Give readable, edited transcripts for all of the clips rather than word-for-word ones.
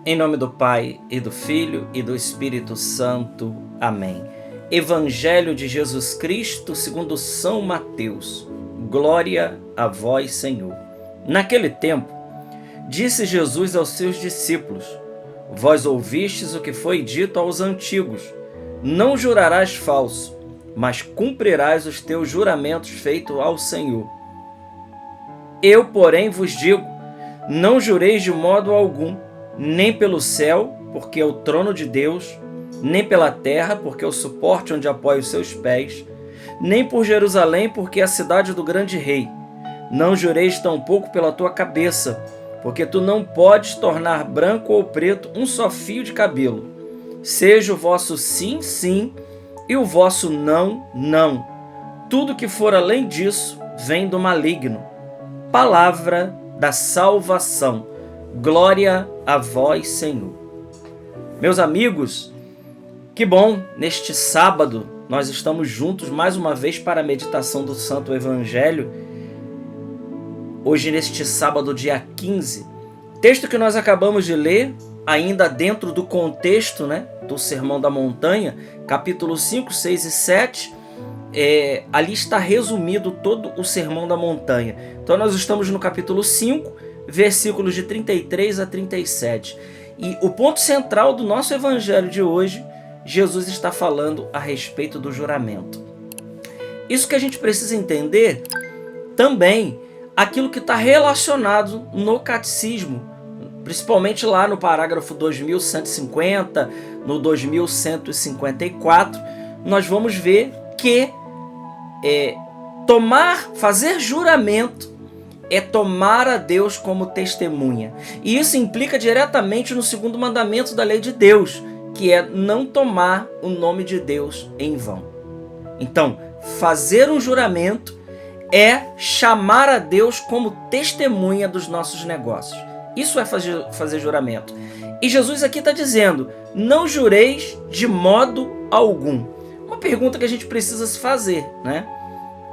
Em nome do Pai, e do Filho, e do Espírito Santo. Amém. Evangelho de Jesus Cristo segundo São Mateus. Glória a vós, Senhor. Naquele tempo, disse Jesus aos seus discípulos: Vós ouvistes o que foi dito aos antigos: Não jurarás falso, mas cumprirás os teus juramentos feitos ao Senhor. Eu, porém, vos digo: não jureis de modo algum, nem pelo céu, porque é o trono de Deus, nem pela terra, porque é o suporte onde apoia os seus pés, nem por Jerusalém, porque é a cidade do grande rei. Não jureis tampouco pela tua cabeça, porque tu não podes tornar branco ou preto um só fio de cabelo. Seja o vosso sim, sim, e o vosso não, não. Tudo que for além disso vem do maligno. Palavra da salvação. Glória a vós, Senhor. Meus amigos, que bom, neste sábado nós estamos juntos mais uma vez para a meditação do Santo Evangelho. Hoje, neste sábado, dia 15, texto que nós acabamos de ler, ainda dentro do contexto, do Sermão da Montanha, capítulo 5, 6 e 7, ali está resumido todo o Sermão da Montanha. Então nós estamos no capítulo 5, versículos de 33 a 37. E o ponto central do nosso evangelho de hoje, Jesus está falando a respeito do juramento. Isso que a gente precisa entender também, aquilo que está relacionado no catecismo, principalmente lá no parágrafo 2150, no 2154, nós vamos ver que fazer juramento é tomar a Deus como testemunha. E isso implica diretamente no segundo mandamento da lei de Deus, que é não tomar o nome de Deus em vão. Então, fazer um juramento é chamar a Deus como testemunha dos nossos negócios. Isso é fazer juramento. E Jesus aqui está dizendo: não jureis de modo algum. Uma pergunta que a gente precisa se fazer,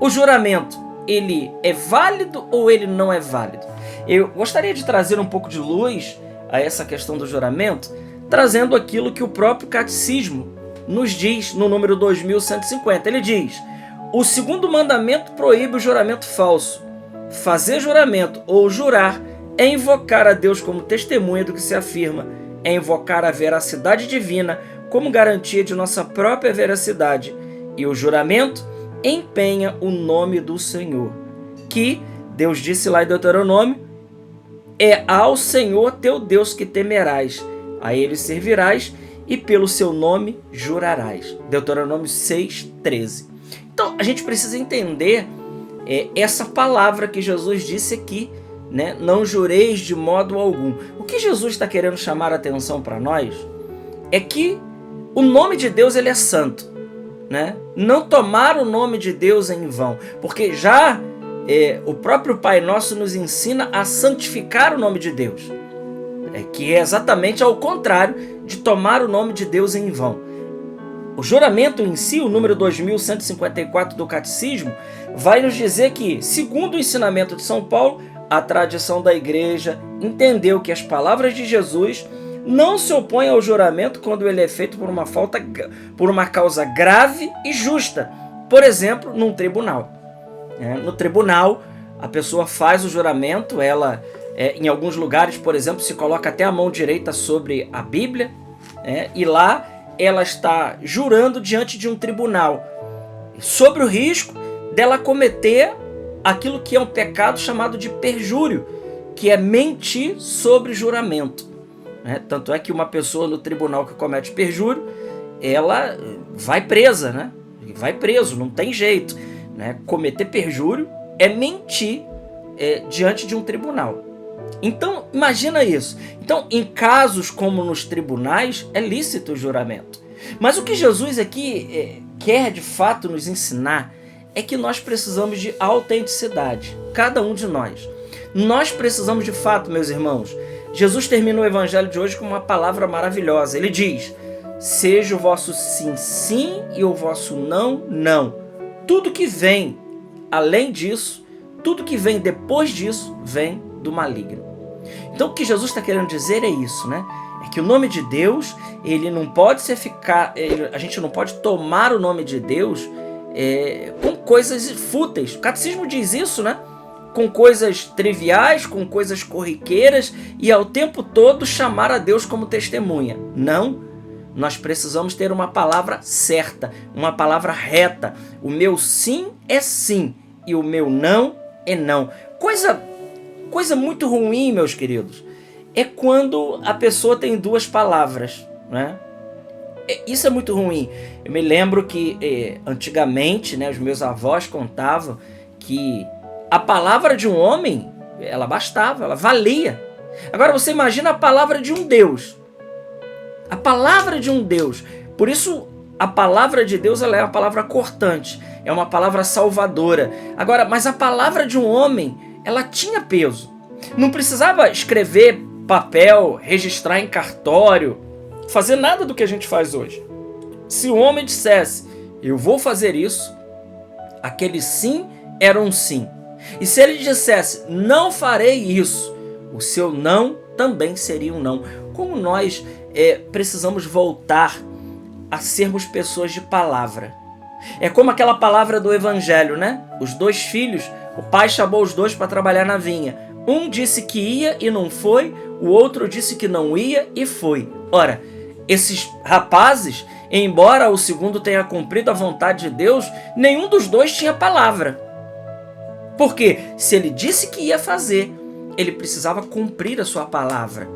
O juramento, ele é válido ou ele não é válido? Eu gostaria de trazer um pouco de luz a essa questão do juramento, trazendo aquilo que o próprio catecismo nos diz no número 2150. Ele diz: o segundo mandamento proíbe o juramento falso. Fazer juramento ou jurar é invocar a Deus como testemunha do que se afirma, é invocar a veracidade divina como garantia de nossa própria veracidade. E o juramento empenha o nome do Senhor, que Deus disse lá em Deuteronômio: é ao Senhor teu Deus que temerás, a ele servirás e pelo seu nome jurarás. Deuteronômio 6:13. Então a gente precisa entender essa palavra que Jesus disse aqui, não jureis de modo algum. O que Jesus está querendo chamar a atenção para nós é que o nome de Deus, ele é santo, Não tomar o nome de Deus em vão, porque já o próprio Pai Nosso nos ensina a santificar o nome de Deus, que é exatamente ao contrário de tomar o nome de Deus em vão. O juramento em si, o número 2154 do Catecismo, vai nos dizer que, segundo o ensinamento de São Paulo, a tradição da Igreja entendeu que as palavras de Jesus não se opõem ao juramento quando ele é feito por uma causa grave e justa. Por exemplo, num tribunal. No tribunal, a pessoa faz o juramento, ela, em alguns lugares, por exemplo, se coloca até a mão direita sobre a Bíblia, e lá ela está jurando diante de um tribunal, sobre o risco dela cometer aquilo que é um pecado chamado de perjúrio, que é mentir sobre juramento. Tanto é que uma pessoa no tribunal que comete perjúrio, ela vai presa, vai preso, não tem jeito. Cometer perjúrio é mentir diante de um tribunal. Então, imagina isso. Então, em casos como nos tribunais, é lícito o juramento. Mas o que Jesus aqui quer de fato nos ensinar é que nós precisamos de autenticidade, cada um de nós. Nós precisamos de fato, meus irmãos. Jesus termina o evangelho de hoje com uma palavra maravilhosa. Ele diz: seja o vosso sim, sim e o vosso não, não. Tudo que vem além disso, tudo que vem depois disso, vem do maligno. Então o que Jesus está querendo dizer é isso, né? É que o nome de Deus, ele não pode a gente não pode tomar o nome de Deus com coisas fúteis. O catecismo diz isso, né? Com coisas triviais, com coisas corriqueiras e ao tempo todo chamar a Deus como testemunha. Não, nós precisamos ter uma palavra certa, uma palavra reta. O meu sim é sim e o meu não é não. Coisa muito ruim, meus queridos, é quando a pessoa tem duas palavras, né? Isso é muito ruim. Eu me lembro que antigamente, né, os meus avós contavam que a palavra de um homem, ela bastava, ela valia. Agora você imagina a palavra de um Deus. A palavra de um Deus. Por isso, a palavra de Deus, ela é uma palavra cortante, é uma palavra salvadora. Agora, mas a palavra de um homem, ela tinha peso. Não precisava escrever papel, registrar em cartório, fazer nada do que a gente faz hoje. Se o homem dissesse, eu vou fazer isso, aquele sim era um sim. E se ele dissesse, não farei isso, o seu não também seria um não. Como nós precisamos voltar a sermos pessoas de palavra. É como aquela palavra do evangelho, né? Os dois filhos, o pai chamou os dois para trabalhar na vinha. Um disse que ia e não foi, o outro disse que não ia e foi. Ora, esses rapazes, embora o segundo tenha cumprido a vontade de Deus, nenhum dos dois tinha palavra. Porque se ele disse que ia fazer, ele precisava cumprir a sua palavra,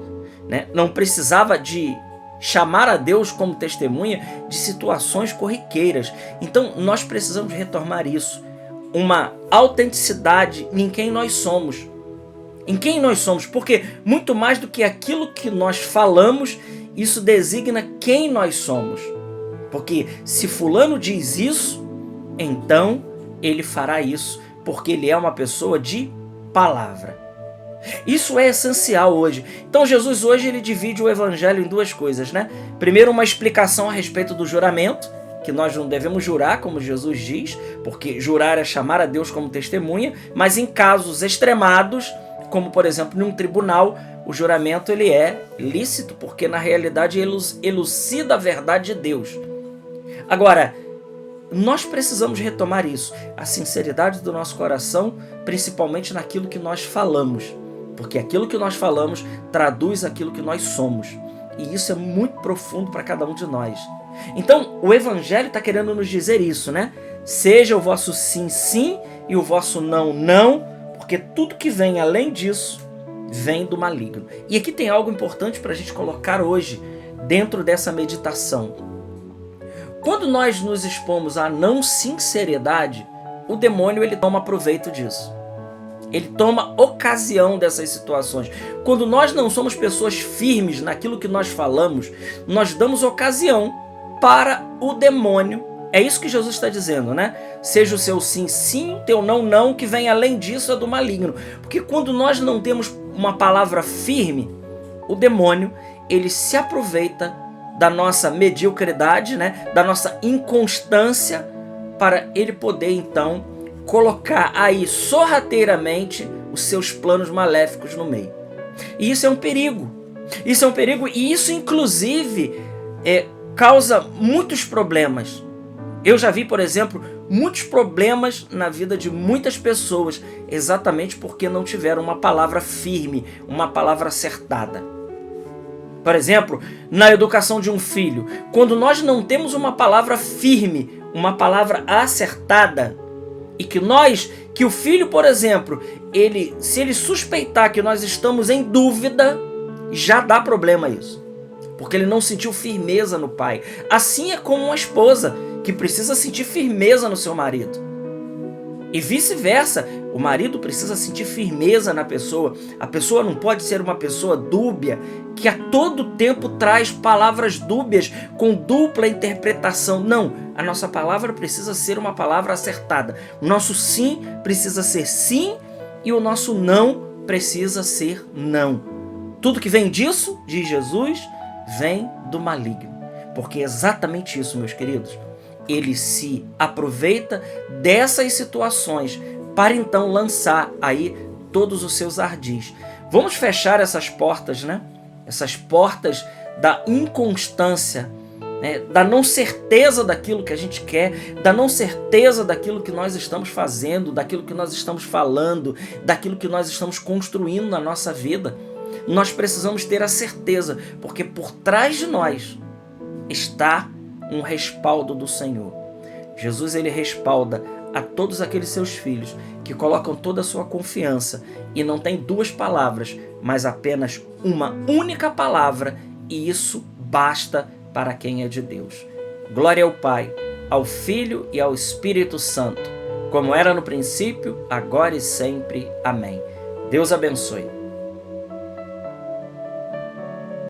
né? Não precisava de chamar a Deus como testemunha de situações corriqueiras. Então nós precisamos retomar isso, uma autenticidade em quem nós somos. Em quem nós somos, porque muito mais do que aquilo que nós falamos, isso designa quem nós somos. Porque se fulano diz isso, então ele fará isso, porque ele é uma pessoa de palavra. Isso é essencial hoje. Então Jesus hoje ele divide o evangelho em duas coisas, né? Primeiro, uma explicação a respeito do juramento, que nós não devemos jurar, como Jesus diz, porque jurar é chamar a Deus como testemunha, mas em casos extremados, como por exemplo num tribunal, o juramento ele é lícito, porque na realidade ele elucida a verdade de Deus. Agora, nós precisamos retomar isso, a sinceridade do nosso coração, principalmente naquilo que nós falamos, porque aquilo que nós falamos traduz aquilo que nós somos, e isso é muito profundo para cada um de nós. Então, o Evangelho está querendo nos dizer isso, né? Seja o vosso sim, sim, e o vosso não, não, porque tudo que vem além disso, vem do maligno. E aqui tem algo importante para a gente colocar hoje, dentro dessa meditação. Quando nós nos expomos à não sinceridade, o demônio ele toma proveito disso. Ele toma ocasião dessas situações. Quando nós não somos pessoas firmes naquilo que nós falamos, nós damos ocasião para o demônio. É isso que Jesus está dizendo, né? Seja o seu sim, sim, teu não, não, que vem além disso é do maligno. Porque quando nós não temos uma palavra firme, o demônio, ele se aproveita da nossa mediocridade, né? Da nossa inconstância, para ele poder, então, colocar aí sorrateiramente os seus planos maléficos no meio. E isso é um perigo. Isso é um perigo e isso, inclusive, causa muitos problemas. Eu já vi, por exemplo, muitos problemas na vida de muitas pessoas, exatamente porque não tiveram uma palavra firme, uma palavra acertada. Por exemplo, na educação de um filho, quando nós não temos uma palavra firme, uma palavra acertada, e que o filho, por exemplo, se ele suspeitar que nós estamos em dúvida, já dá problema isso, porque ele não sentiu firmeza no pai. Assim é como uma esposa que precisa sentir firmeza no seu marido. E vice-versa, o marido precisa sentir firmeza na pessoa. A pessoa não pode ser uma pessoa dúbia, que a todo tempo traz palavras dúbias, com dupla interpretação. Não, a nossa palavra precisa ser uma palavra acertada. O nosso sim precisa ser sim e o nosso não precisa ser não. Tudo que vem disso, diz Jesus, vem do maligno. Porque é exatamente isso, meus queridos. Ele se aproveita dessas situações para então lançar aí todos os seus ardis. Vamos fechar essas portas, né? Essas portas da inconstância, né? Da não certeza daquilo que a gente quer, da não certeza daquilo que nós estamos fazendo, daquilo que nós estamos falando, daquilo que nós estamos construindo na nossa vida. Nós precisamos ter a certeza, porque por trás de nós está um respaldo do Senhor. Jesus, ele respalda a todos aqueles seus filhos que colocam toda a sua confiança e não tem duas palavras, mas apenas uma única palavra, e isso basta para quem é de Deus. Glória ao Pai, ao Filho e ao Espírito Santo, como era no princípio, agora e sempre. Amém. Deus abençoe.